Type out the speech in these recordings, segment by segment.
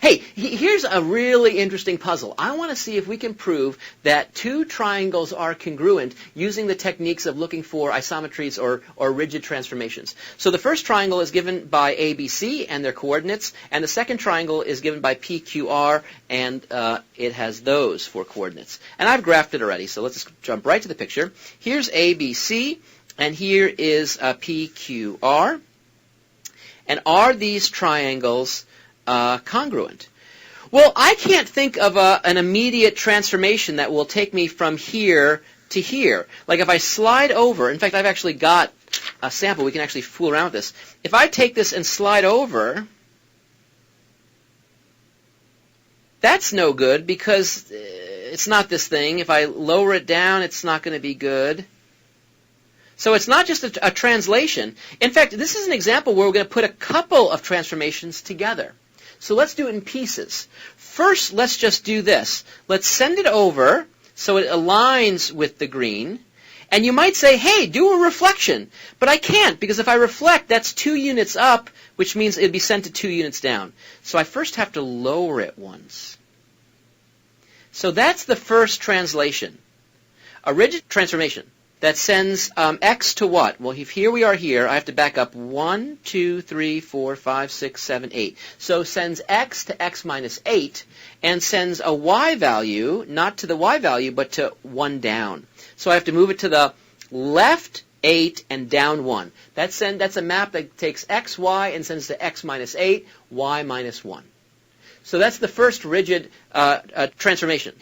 Hey, here's a really interesting puzzle. I want to see if we can prove that two triangles are congruent using the techniques of looking for isometries or rigid transformations. So the first triangle is given by ABC and their coordinates, and the second triangle is given by PQR, and it has those for coordinates. And I've graphed it already, so let's just jump right to the picture. Here's ABC, and here is PQR. And are these triangles congruent? Well, I can't think of an immediate transformation that will take me from here to here. Like if I slide over, in fact, I've actually got a sample. We can actually fool around with this. If I take this and slide over, that's no good because it's not this thing. If I lower it down, it's not going to be good. So it's not just a translation. In fact, this is an example where we're going to put a couple of transformations together. So let's do it in pieces. First, let's just do this. Let's send it over so it aligns with the green. And you might say, hey, do a reflection. But I can't, because if I reflect, that's 2 units up, which means it'd be sent to 2 units down. So I first have to lower it once. So that's the first translation. A rigid transformation that sends x to what? Well, if here we are here, I have to back up 1, 2, 3, 4, 5, 6, 7, 8. So sends x to x minus 8 and sends a y value, not to the y value, but to 1 down. So I have to move it to the left 8 and down 1. That's a map that takes x, y, and sends to x minus 8, y minus 1. So that's the first rigid transformation.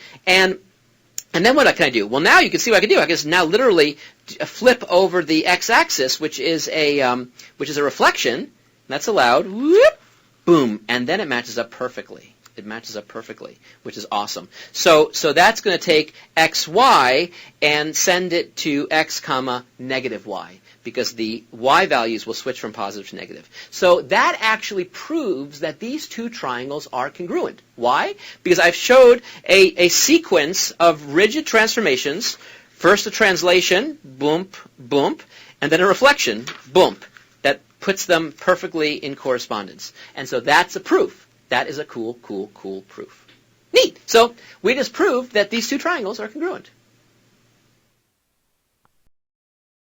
And then what can I do? Well, now you can see what I can do. I can just now literally flip over the x-axis, which is a reflection. That's allowed. Whoop, boom, and then it matches up perfectly. It matches up perfectly, which is awesome. So that's going to take xy and send it to x comma negative y, because the y values will switch from positive to negative. So that actually proves that these two triangles are congruent. Why? Because I've showed a sequence of rigid transformations. First a translation, boom, boom, and then a reflection, boom, that puts them perfectly in correspondence. And so that's a proof. That is a cool proof. Neat. So we just proved that these two triangles are congruent.